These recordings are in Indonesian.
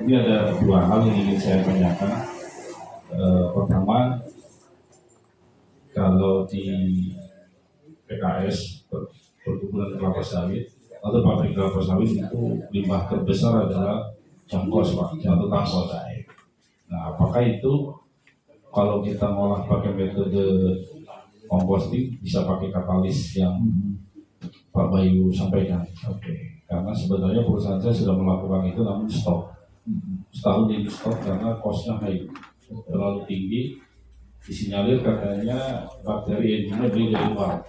Ini ada dua hal yang ingin saya tanyakan. Pertama, kalau di PKS perkebunan kelapa sawit atau pabrik kelapa sawit itu limbah terbesar adalah jangkos, Pak, atau tangkos. Nah, apakah itu kalau kita ngolah pakai metode composting bisa pakai katalis yang Pak Bayu sampaikan? Oke. Karena sebenarnya perusahaan saya sudah melakukan itu namun stop. Setahun ini stop karena costnya high, terlalu tinggi. Disinyalir katanya bakteri enzimnya beli dari luar.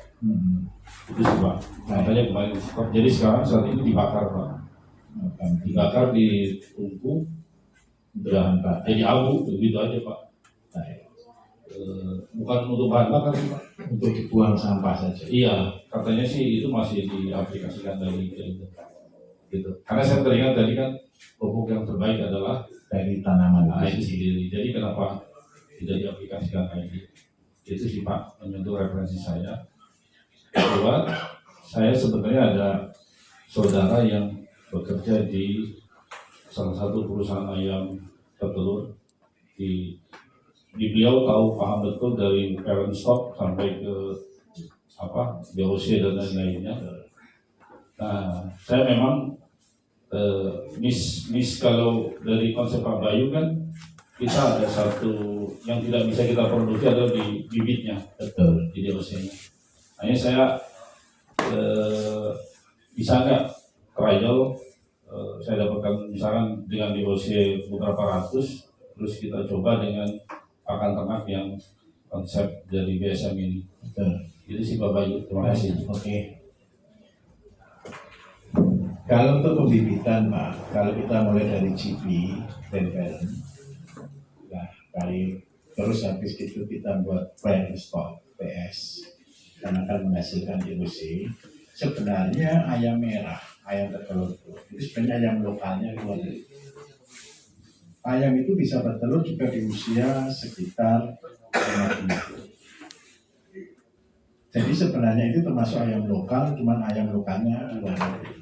Itu sih Pak. Makanya kemarin stop. Jadi sekarang saat ini dibakar Pak. Dibakar di tungku dan jadi abu begitu aja Pak. Bukan untuk bahan bakar Pak, untuk dibuang sampah saja. Iya, katanya sih itu masih diaplikasikan dari itu. Gitu. Karena saya teringat tadi kan pupuk yang terbaik adalah dari tanaman itu sendiri. Jadi kenapa tidak diaplikasikan lagi? Itu sih Pak, menyentuh referensi saya. Kedua, saya sebenarnya ada saudara yang bekerja di salah satu perusahaan ayam petelur di beliau tahu paham betul dari parent stock sampai ke DOC dan lain-lainnya. Nah, saya memang kalau dari konsep Pak Bayu kan kita ada satu yang tidak bisa kita produksi adalah di bibitnya, betul, di DOC-nya. Hanya saya bisa nggak trial saya dapatkan misalkan dengan DOC beberapa ratus, terus kita coba dengan pakan ternak yang konsep dari BSM ini. Betul. Itu sih Pak Bayu. Terima kasih. Oke. Kalau untuk pembibitan Pak, kalau kita mulai dari GP dan parent, nah terus habis itu kita buat parent stock PS, karena akan menghasilkan DOC. Sebenarnya ayam merah, ayam bertelur itu sebenarnya ayam lokalnya luar negeri. Ayam itu bisa bertelur juga di usia sekitar 5 minggu. Jadi sebenarnya itu termasuk ayam lokal, cuman ayam lokalnya luar negeri.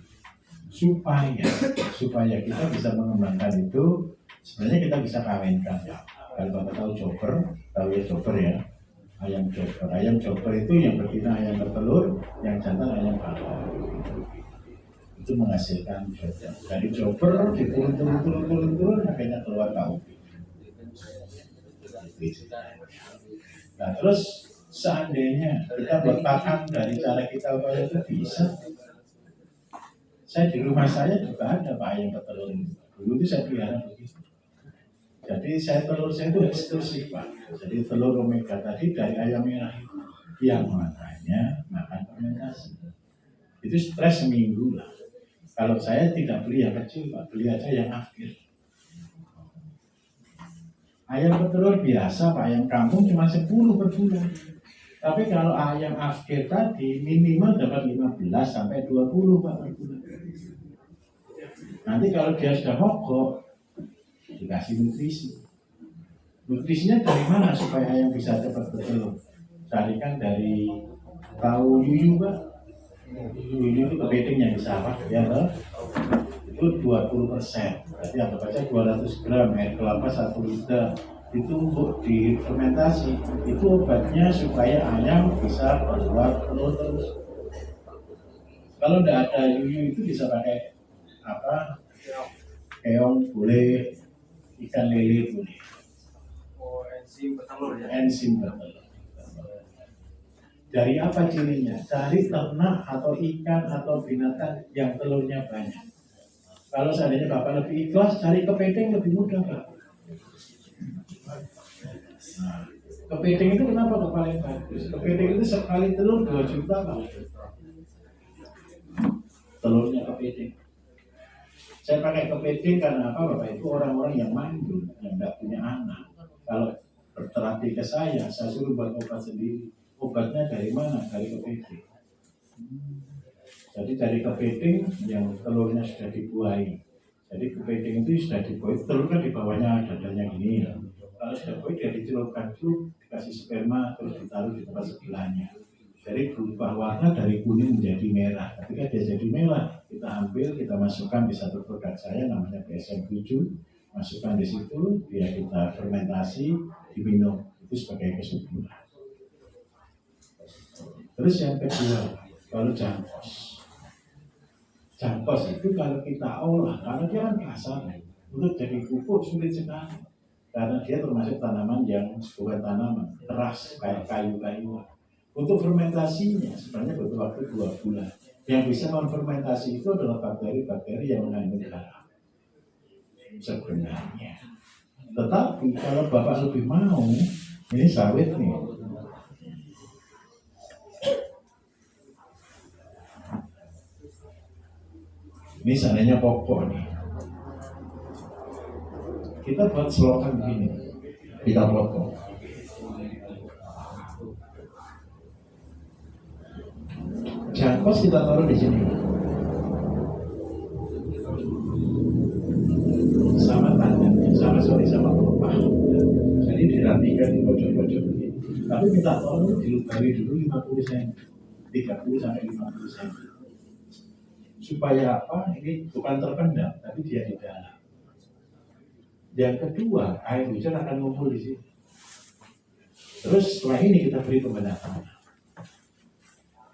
Supaya kita bisa mengembangkan itu, sebenarnya kita bisa kawinkan ya. Kalau Bapak tahu chopper, tahu ya chopper ya, ayam chopper. Ayam chopper itu yang betina ayam bertelur, yang jantan ayam bakar. Itu menghasilkan dari chopper diturun, akhirnya keluar KUP. Nah terus seandainya kita buat pakan dari cara kita upaya itu bisa. Saya di rumah saya juga ada Pak ayam petelur ini. Dulu itu saya pelihara begitu. Jadi telur saya itu eksklusif Pak. Jadi telur omega tadi dari ayam merah itu yang makanya makan fermentasi. Itu stres seminggu lah. Kalau saya tidak beli yang kecil Pak, beli aja yang akhir. Ayam petelur biasa Pak, ayam kampung cuma 10 per bulan. Tapi kalau ayam akhir tadi minimal dapat 15 sampai 20 Pak per bulan. Nanti kalau dia sudah mogok, dikasih nutrisi. Nutrisinya dari mana supaya ayam bisa cepat bertelur? Carikan dari tahu yuyu Pak. Yuyu itu kepiting yang bisa apa? Ya loh. Itu 20%. Berarti anggap aja 200 gram air kelapa 1 liter. Itu untuk difermentasi. Itu obatnya supaya ayam bisa keluar telur terus. Kalau tidak ada yuyu itu bisa pakai keong boleh, ikan lele boleh. Enzim petelur ya? Enzim petelur. Dari apa cirinya? Dari ternak atau ikan atau binatang yang telurnya banyak. Kalau seandainya Bapak lebih ikhlas, cari kepiting lebih mudah Pak. Nah, kepiting itu kenapa paling bagus? Kepiting itu sekali telur 2 juta Pak. Telurnya kepiting. Saya pakai kepiting karena apa Bapak? Itu orang-orang yang mandul, yang tidak punya anak. Kalau berterapi ke saya suruh buat obat sendiri. Obatnya dari mana? Dari kepiting. Jadi dari kepiting yang telurnya sudah dibuahi. Jadi kepiting itu sudah dibuahi, telur kan di bawahnya dadanya gini. Kalau sudah buahi dia dicelupkan dulu, dikasih sperma, terus ditaruh di tempat sebelahnya. Jadi berubah warna dari kuning menjadi merah. Ketika dia jadi merah, kita ambil, kita masukkan di satu produk saya namanya BSM 7. masukkan di situ, dia kita fermentasi, diminum, itu sebagai kesuburan. Terus yang kedua, kalau jangkos. Jangkos itu kalau kita olah, karena dia kan kasar, untuk jadi pupuk sulit sekali. Karena dia termasuk tanaman yang bukan tanaman, keras, kayak kayu-kayuan. Untuk fermentasinya sebenarnya butuh waktu 2 bulan. Yang bisa memfermentasi itu adalah bakteri-bakteri yang mengandung garam. Sebenarnya. Tetapi kalau Bapak lebih mau, ini sawit nih. Ini seandainya pokok nih. Kita buat selokan begini. Kita potong. Jangkos kita taruh di sini. Sama tangannya, sama pelepah. Jadi dirapikan di pojok-pojok ini. Tapi minta tolong dilubangi dulu 50 cm, 30 sampai 50 cm. Supaya apa? Ini bukan terpendam, tapi dia di dalam. Yang kedua, air hujan akan ngumpul di sini. Terus setelah ini kita beri pembenaran.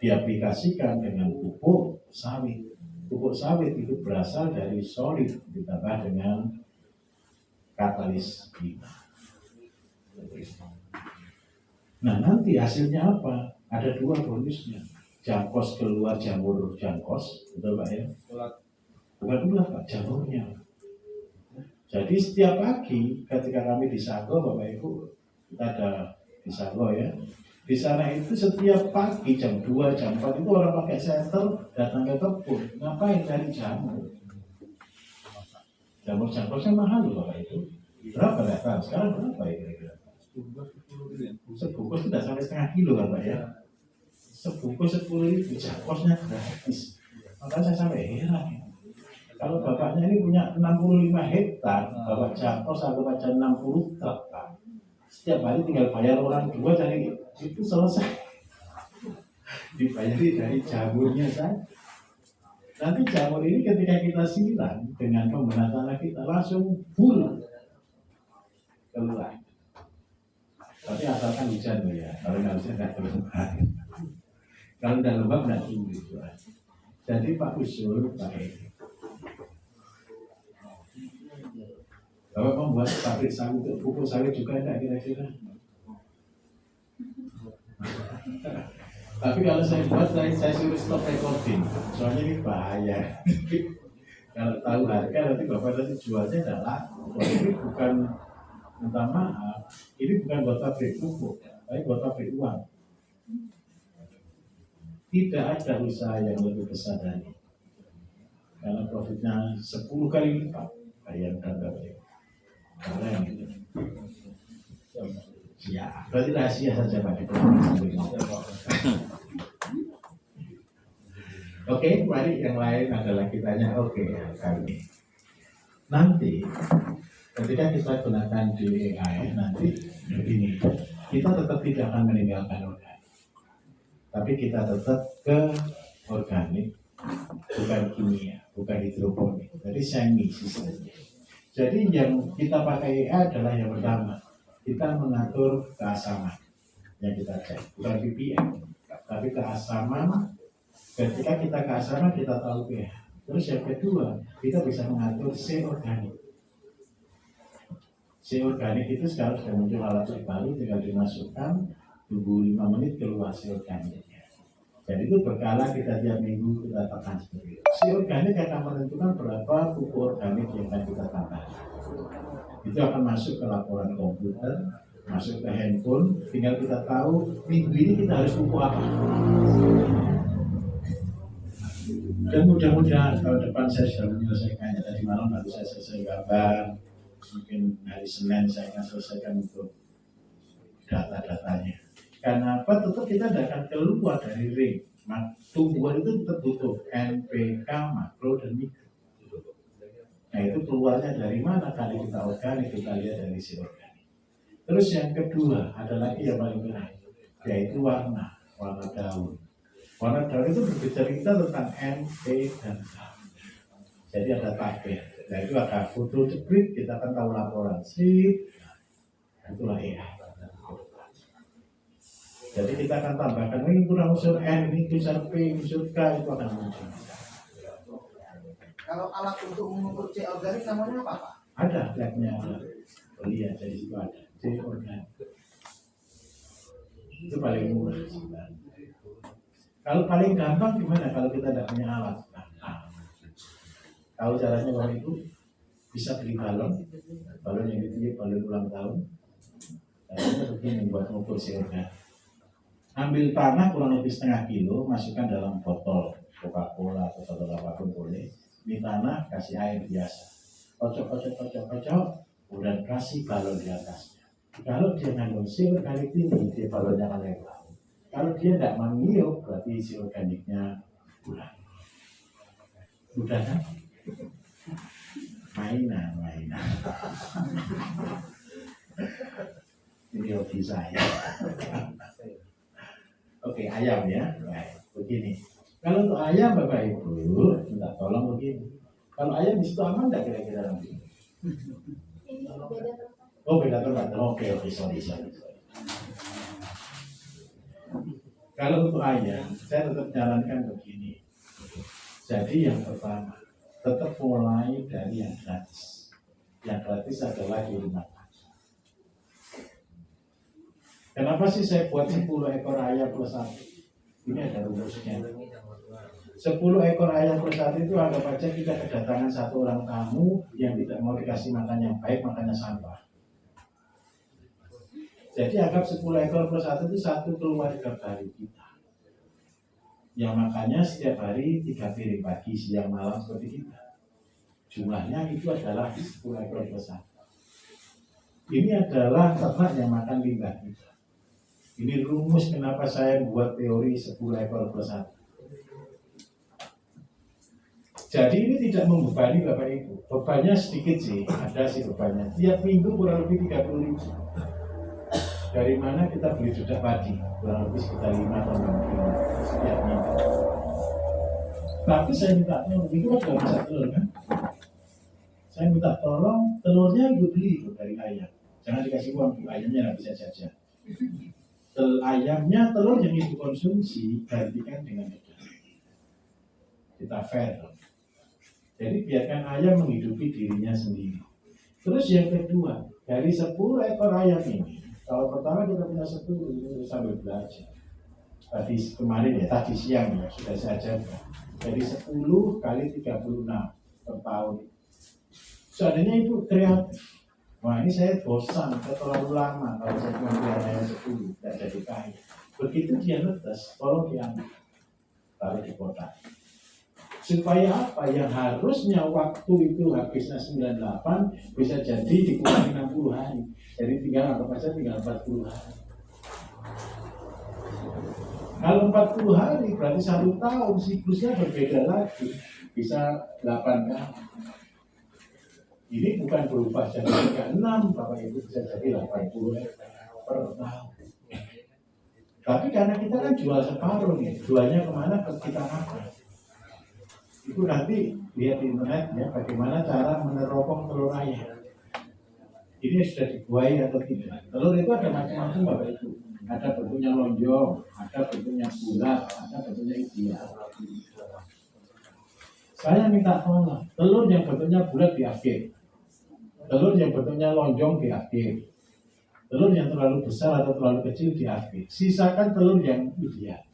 Diaplikasikan dengan pupuk sawit. Pupuk sawit itu berasal dari solid ditambah dengan katalis 5. Nah nanti hasilnya apa? Ada 2 bonusnya. Jangkos keluar jamur jangkos, betul Pak ya? Bukan ular Pak, jamurnya. Jadi setiap pagi ketika kami di Sago, Bapak Ibu, kita ada di Sago ya. Di sana itu setiap pagi jam 2, jam 4 itu orang pakai senter datang ke kebun. Ngapain cari jamur? Jamur jangkosnya mahal loh Bapak itu. Berapa nggak tahu? Sekarang berapa ya kira-kira? Sebungkus tidak sampai setengah kilo kan Pak ya? Sebungkus 10.000, jangkosnya gratis. Makanya saya sampai heran ya. Kalau bapaknya ini punya 65 hektar, bapak jangkos atau baca 60 truk Pak. Setiap hari tinggal bayar orang 2 dari itu selesai. Dibayari dari jamurnya saja. Nanti jamur ini ketika kita siram dengan pembenahan tanah kita langsung full keluar. Tapi asalkan hujan ya, kalau nggak hujan nggak keluar. Kalau udah lembab nggak tumbuh. Jadi Pak Usul, Pak Edi, Bapak membuat pabrik sawit untuk pupuk sawit juga enggak kira-kira? Tapi kalau saya buat, saya suruh stop recording. Soalnya ini bahaya. Kalau tahu harga nanti Bapak nanti jualnya tidak laku. Ini bukan, minta maaf, ini bukan buat pabrik pupuk, tapi buat pabrik uang. Tidak ada usaha yang lebih besar dari ini. Karena profitnya 10 kali lipat. Bayangkan Bapak. Karena yang itu. Ya, berarti rahasia saja Pak. Oke, mari yang lain ada lagi tanya. Oke, kali ini. Nanti ketika kita gunakan DEI nanti begini, kita tetap tidak akan meninggalkan organik, tapi kita tetap ke organik, bukan kimia, bukan hidroponik, jadi semi sistemnya. Jadi yang kita pakai adalah yang pertama, kita mengatur keasaman yang kita cek, bukan ppm, tapi keasaman. Ketika kita keasaman kita tahu pH. Terus yang kedua, kita bisa mengatur C organik. C organik itu sekarang sudah muncul alat baru, tinggal dimasukkan, tunggu 5 menit keluar C organiknya. Jadi itu berkala kita tiap minggu kita tekan seperti itu. C organik akan menentukan berapa pupuk organik yang akan kita tambah. Itu akan masuk ke laporan komputer, masuk ke handphone, tinggal kita tahu minggu ini kita harus pupuk apa. Dan mudah-mudahan tahun depan saya sudah menyelesaikannya. Tadi malam baru saya selesai gambar, mungkin hari Senin saya akan selesaikan untuk data-datanya. Karena apa? Tetap kita tidak akan keluar dari ring. Tumbuhan itu tetap butuh NPK, makro, dan mikro. Nah itu keluarnya dari mana? Kali kita organik, kita lihat dari si organik. Terus yang kedua, ada lagi yang paling terakhir, yaitu warna daun. Warna daun itu berbicara tentang N, P, dan K. Jadi ada tabel. Nah itu ada foto jeprit, kita kan tahu laporan sip, itulah AI. Jadi kita akan tambahkan ini kurang unsur N, ini unsur P, unsur K, itu akan muncul. Kalau alat untuk mengukur C organik namanya apa, Pak? Ada labnya, beli aja di situ ada C organik. Itu paling murah. Kalau paling gampang gimana kalau kita tidak punya alat? Tahu caranya kalau itu bisa beli balon yang ditiup balon ulang tahun. Kita begini buat mengukur C organik. Ambil tanah kurang lebih setengah kilo, masukkan dalam botol Coca-Cola atau botol apapun boleh. Ini tanah kasih air biasa, kocok, kemudian kasih balon di atasnya. Kalau dia mengandung C organik tinggi, dia balonnya akan lebar. Kalau dia tidak meniup, berarti C organiknya kurang. Mudah kan? Mainan. Ini hobi saya. Oke, ayam ya. Baik, begini. Kalau untuk ayam Bapak Ibu, minta tolong begini. Kalau ayam di situ aman nggak kira-kira nanti? Oh beda tempat. Oke, sorry. Kalau untuk ayam, saya tetap jalankan begini. Jadi yang pertama, tetap mulai dari yang gratis. Yang gratis adalah di rumah. Kenapa sih saya buat 10 ekor ayam plus 1? Ini ada rumusnya. 10 ekor ayam plus 1 itu anggap aja kita kedatangan satu orang tamu yang tidak mau dikasih makan yang baik, makannya sampah. Jadi anggap 10 ekor plus 1 itu satu keluarga baru kita. Yang makannya setiap hari 3 piring pagi, siang, malam seperti kita. Jumlahnya itu adalah 10 ekor plus 1. Ini adalah ternak yang makan limbah kita. Ini rumus kenapa saya buat teori 10 ekor plus 1. Jadi ini tidak membebani Bapak Ibu. Bebannya sedikit sih, ada sih bebannya. Tiap minggu kurang lebih 30.000. Dari mana kita beli dudak padi? Kurang lebih sekitar 5 atau 6 kilo setiap minggu. Tapi saya minta tolong, itu kan juga bisa telur kan? Saya minta tolong telurnya ibu beli dari ayam. Jangan dikasih uang, ayamnya nggak bisa jajan. Ayamnya telur yang ibu konsumsi gantikan dengan ikan. Kita fair. Jadi biarkan ayam menghidupi dirinya sendiri. Terus yang kedua, dari 10 ekor ayam ini, kalau pertama kita punya 10 itu sambil belajar. Tadi kemarin ya, tadi siang ya sudah saya ajarkan. Jadi 10 kali 36 per tahun. Seandainya itu kreatif. Wah ini saya bosan, saya terlalu lama kalau saya cuma ayam 10, tidak jadi kaya. Begitu dia netes, tolong diambil, taruh di kotak. Supaya apa? Yang harusnya waktu itu habisnya 98 bisa jadi dikurangi 60 hari. Jadi tinggal anggap aja tinggal 40 hari. Kalau 40 hari berarti 1 tahun siklusnya berbeda lagi, bisa 8 kali. Ini bukan berubah jadi 36, Bapak Ibu bisa jadi 80 per tahun. Tapi karena kita kan jual separuh nih, jualnya kemana? Ke kita makan. Itu nanti lihat di internet ya, bagaimana cara meneropong telur ayam. Ini sudah dibuai atau tidak? Telur itu ada macam-macam Bapak Ibu. Ada bentuknya lonjong, ada bentuknya bulat, ada bentuknya ideal. Saya minta tolong, telur yang bentuknya bulat diakhir. Telur yang bentuknya lonjong diakhir. Telur yang terlalu besar atau terlalu kecil diakhir. Sisakan telur yang ideal.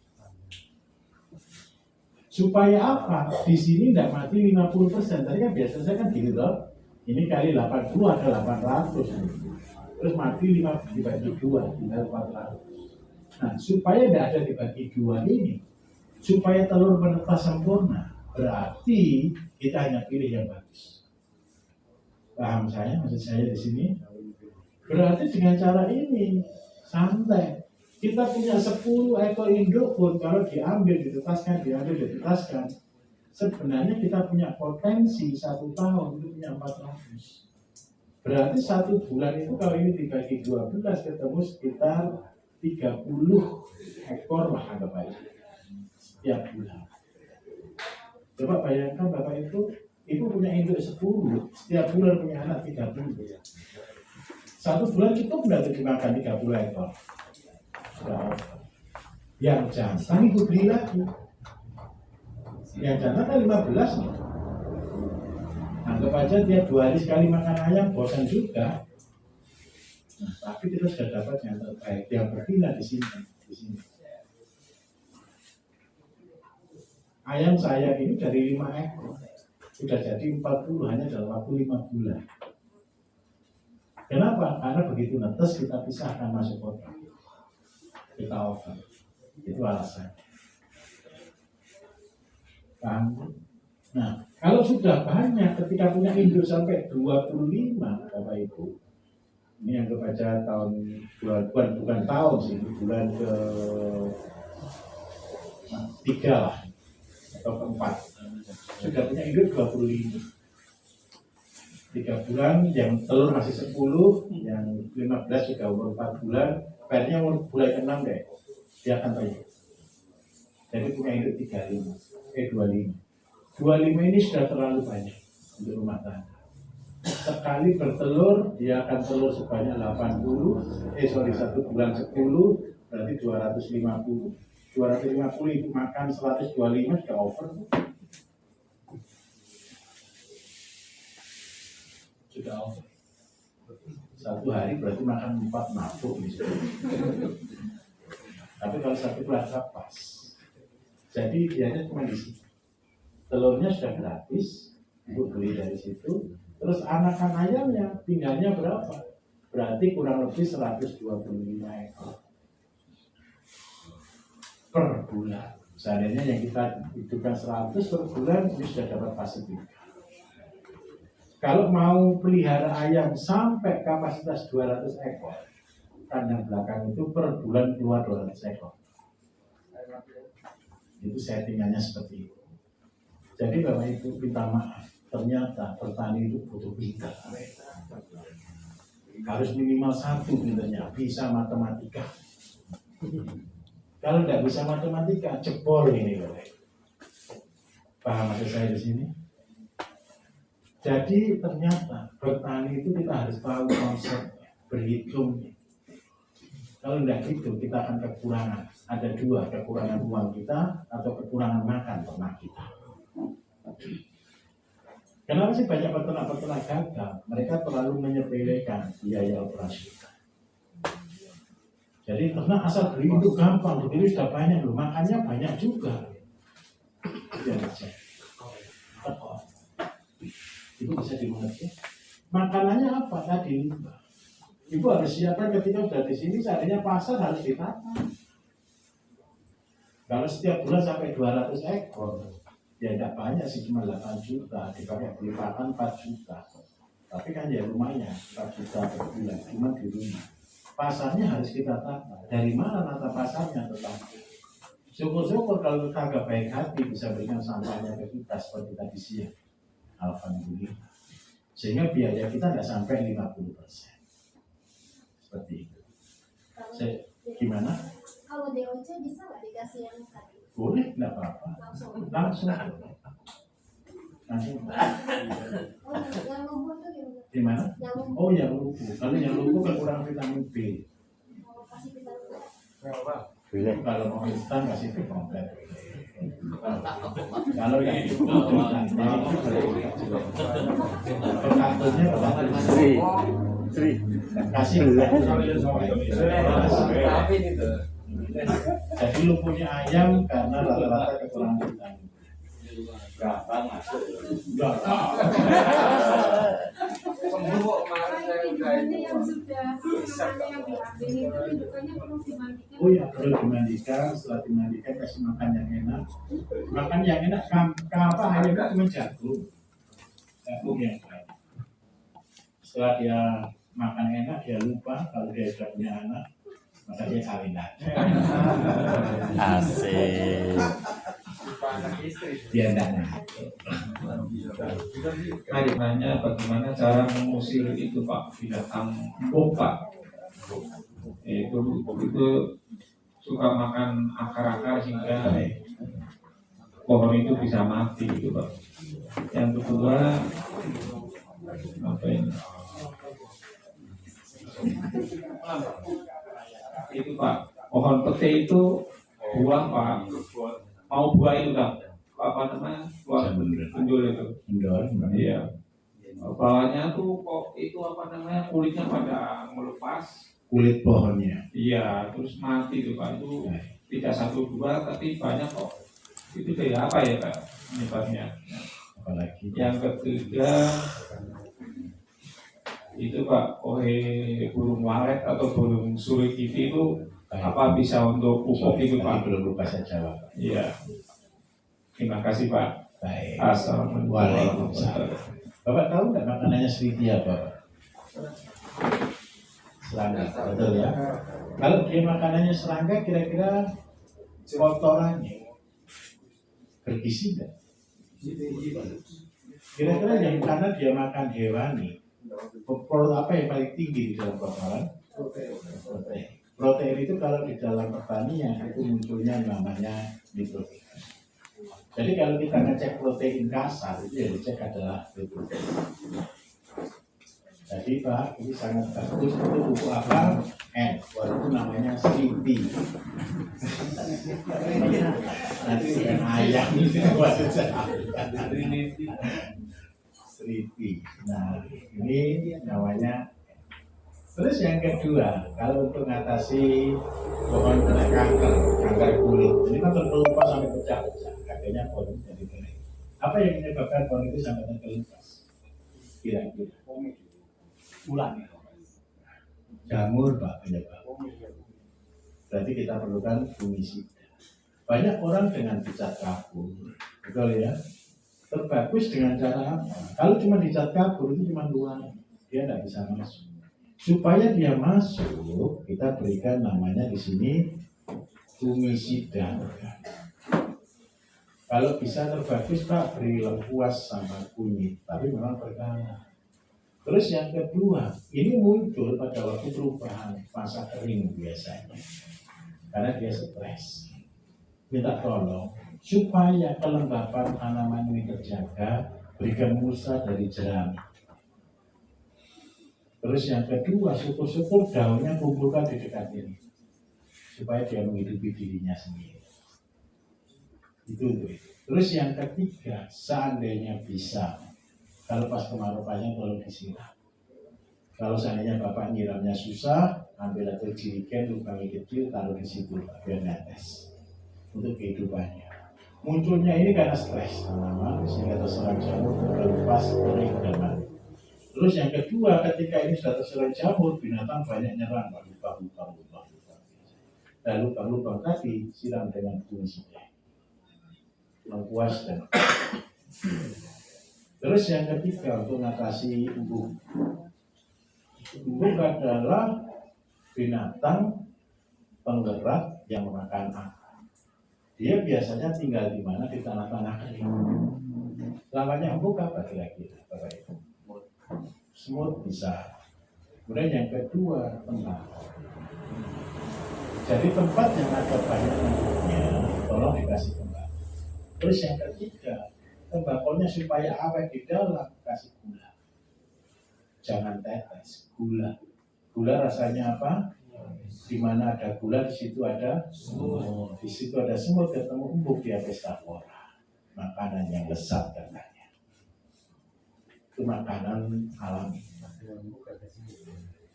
Supaya apa? Di sini tidak mati 50%. Tadi kan biasa saya kan gini loh. Ini kali 80 ada 800. Terus mati 5 dibagi 2, tinggal 400. Nah, supaya tidak ada dibagi 2 ini, supaya telur menetas sempurna, berarti kita hanya pilih yang bagus. Paham saya? Maksud saya di sini? Berarti dengan cara ini, santai. Kita punya 10 ekor induk pun kalau diambil, ditetaskan, sebenarnya kita punya potensi 1 tahun itu punya 400. Berarti 1 bulan itu kalau ini dibagi 12 ketemu sekitar 30 ekor lah anggap aja setiap bulan. Coba bayangkan Bapak itu Ibu punya induk 10, setiap bulan punya anak 30. Satu bulan cukup nggak untuk dimakan 30 ekor? Sudah. Yang jantan ibu beli lagi. Yang jantan kan 15 nih. Anggap aja tiap 2 hari sekali makan ayam, bosan juga. Nah, tapi kita sudah dapat yang terbaik, yang berbina di sini. Ayam saya ini dari 5 ekor sudah jadi 40 hanya dalam waktu 5 bulan. Kenapa? Karena begitu netes kita pisahkan masuk kotak, kita oven. Itu alasan. Nah, kalau sudah banyak, ketika punya induk sampai 25, Bapak Ibu, ini yang kebaca tahun bukan tahun sih, bulan ke 3 lah atau ke-4, sudah punya induk 25. 3 bulan, yang telur masih 10, yang 15 juga umur 4 bulan, kayaknya umur bulan ke-6 deh, dia akan tanya. Jadi punya induk 25 ini sudah terlalu banyak untuk rumah tangga. Sekali bertelur, dia akan telur sebanyak 1 bulan 10, berarti 250. 250 itu makan 125 sudah over. Sudah over. 1 hari berarti makan 4 mabuk misalnya. Tapi kalau 1 bulan pas. Jadi dianya cuma di situ. Telurnya sudah gratis, ibu beli dari situ. Terus anakan ayamnya tinggalnya berapa? Berarti kurang lebih 125 ekor per bulan. Seandainya yang kita hidupkan 100 per bulan, ini sudah dapat fase 3. Kalau mau pelihara ayam sampai kapasitas 200 ekor, kandang belakang itu per bulan keluar 200 ekor. Itu settingannya seperti itu. Jadi Bapak Ibu minta maaf, ternyata petani itu butuh pintar. Harus minimal 1 pintarnya, bisa matematika. Kalau tidak bisa matematika, jebol ini Bapak Ibu. Paham maksud saya di sini? Jadi ternyata bertani itu kita harus tahu konsepnya, berhitungnya. Kalau tidak gitu, kita akan kekurangan. Ada 2, kekurangan uang kita atau kekurangan makan ternak kita. Kenapa sih banyak peternak-peternak gagal? Mereka terlalu menyepelekan biaya operasional. Jadi ternak asal beli itu gampang, beli sudah banyak loh, makannya banyak juga. Ya, itu bisa dimengerti. Makanannya apa tadi? Ibu harus siapkan ketika sudah di sini, seandainya pasar harus ditata. Kalau setiap bulan sampai 200 ekor, ya tidak banyak sih, cuma 8 juta, dipakai beli pakan 4 juta. Tapi kan ya lumayan, 4 juta per bulan, cuma di rumah. Pasarnya harus kita tata. Dari mana nata pasarnya? Tetapi syukur-syukur kalau kita agak baik hati bisa berikan sampahnya ke kita seperti tadi siang. Alhamdulillah. Sehingga biaya kita tidak sampai 50%. Seperti itu. Gimana? Kalau DOC bisa nggak dikasih yang tadi? Boleh, tidak apa-apa. Langsung. Oh, yang lumpuh tuh gimana? Gimana? Yang lumpuh. Oh, yang lumpuh. Kalau yang lumpuh kekurangan vitamin B. Mau kasih vitamin B. Kalau mau instan kasih B komplit. Kalau yang itu kartunya kasih jadi lumpuhnya ayam karena rata-rata kekurangan vitamin. Berapa masuk? Sembuh kok kemarin saya udah itu. Yang sudah makanannya yang diambil itu indukannya perlu dimandikan. Oh ya, perlu dimandikan. Setelah dimandikan kasih makan yang enak. Makan yang enak apa ayam itu cuma jagung yang baik. Setelah dia makan enak, dia lupa kalau dia sudah punya anak, maka dia kawin lagi. Asik. Anak istri. Dia tidak Tadi nanya bagaimana cara mengusir itu Pak, binatang empuk Pak. Itu suka makan akar-akar sehingga pohon itu bisa mati gitu Pak. Yang kedua apa ini? Itu Pak, pohon pete itu buah Pak, mau buah itu Pak, apa namanya, buah penjul itu. Iya. Bawahnya tuh kok itu apa namanya, kulitnya pada melepas. Kulit pohonnya. Iya, terus mati tuh Pak, itu tidak satu dua tapi banyak kok. Itu kayak apa ya Pak penyebabnya? Apalagi Yang ketiga itu Pak, kohe burung walet atau burung surikiti itu apa bisa untuk pupuk itu Pak? belum lupa saya jawab. Iya. Terima kasih Pak. Baik. Assalamualaikum warahmatullahi wabarakatuh. Bapak tahu nggak makanannya seriti apa? Serangga, betul ya? Kalau dia makanannya serangga, kira-kira kotorannya bergizi nggak? Kira-kira yang karena dia makan hewani, apa yang paling tinggi di dalam kotoran? Protein. Protein itu kalau di dalam pertanian itu munculnya namanya nitrogen. Jadi kalau kita ngecek protein kasar itu yang dicek adalah nitrogen. Jadi Pak, ini sangat bagus. Itu buku apa? N. Walaupun namanya Sleepy. Nanti bukan ayam itu maksud saya. Sleepy. Nah, ini namanya. Terus yang kedua, kalau untuk mengatasi pohon kena kanker kulit, ini kan terkelupas sampai pecah-pecah, akhirnya pohon jadi kering. Apa yang menyebabkan pohon itu sampai terkelupas? Kira-kira. Ulang. Jamur Pak penyebab. Berarti kita perlukan fungisida. Banyak orang dengan dicat kabur, betul ya? Terbagus dengan cara apa? Kalau cuma dicat kabur itu cuma luar, dia tidak bisa masuk. Supaya dia masuk, kita berikan namanya di sini fungisida. Kalau bisa terbagus Pak, beri lengkuas sama kunyit, tapi memang berkala. Terus yang kedua, ini muncul pada waktu perubahan masa kering biasanya, karena dia stres. Minta tolong supaya kelembapan tanaman ini terjaga, berikan mulsa dari jerami. Terus yang kedua, syukur-syukur daunnya kumpulkan di dekat ini, supaya dia menghidupi dirinya sendiri. Itu. Terus yang ketiga, seandainya bisa, kalau pas kemarau panjang tolong disiram. Kalau seandainya Bapak nyiramnya susah, ambil atau jirigen lubangi kecil, taruh di situ biar netes untuk kehidupannya. Munculnya ini karena stres tanaman, sehingga terserang jamur, terkelupas, kering dan mati. Terus yang kedua, ketika ini sudah terserang jamur, binatang banyak nyerang, lubang. Dan lubang-lubang tadi siram dengan fungisida, lengkuas dan. Terus yang ketiga, untuk mengatasi embung. Embung adalah binatang penggerak yang memakan akar. Dia biasanya tinggal di mana? Di tanah-tanah kering. Lawannya embung apa kira-kira, Bapak Ibu? Semut bisa. Kemudian yang kedua, tembakau. Jadi tempat yang ada banyak nyamuknya, tolong dikasih tembakau. Terus yang ketiga, tembakonya supaya awet di dalam, kasih gula. Jangan tetes, gula. Gula rasanya apa? Di mana ada gula, di situ ada semut. Di situ ada semut, ketemu embung, dia pesta pora. Makanan yang lezat katanya. Itu makanan alami.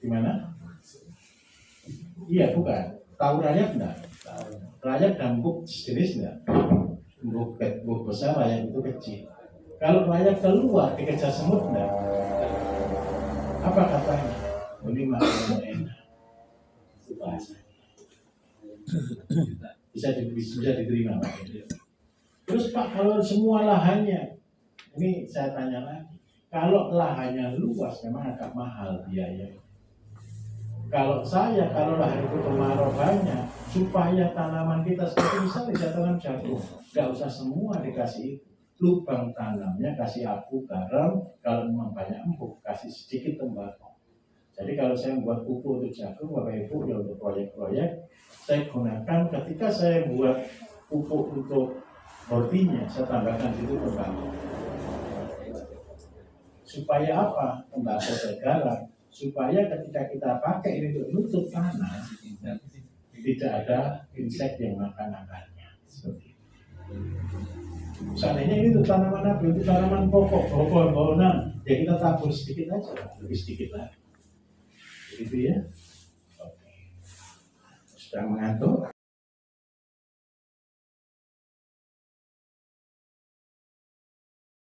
Gimana? Iya bukan. Tahu rayap enggak? Rayap dan embung jenis enggak? Embung besar, rayap itu kecil. Kalau rayap keluar dikejar semut enggak? Apa katanya? Ini makanan enak. Itu bahasanya. Bisa diterima Pak. Terus Pak, kalau semua lahannya, ini saya tanya lagi. Kalau lahannya luas memang agak mahal biaya. Kalau lahan itu kemarau banyak, supaya tanaman kita seperti misalnya bisa tanam jagung, nggak usah semua dikasih lubang tanamnya, kasih abu, garam. Kalau memang banyak empuk, kasih sedikit tembakau. Jadi kalau saya membuat pupuk untuk jagung, Bapak Ibu, ya untuk proyek-proyek, saya gunakan ketika saya buat pupuk untuk Mortinya saya tambahkan situ tembakau. Supaya apa? Tembakau bergaram. Supaya ketika kita pakai ini untuk nutup tanah, tidak ada insek yang makan akarnya. Seperti itu. Seandainya itu tanaman apa? Itu tanaman pokok, pohon-pohonan. Ya kita tabur sedikit aja, lebih sedikit lagi. Gitu ya. Oke. Sudah mengantuk?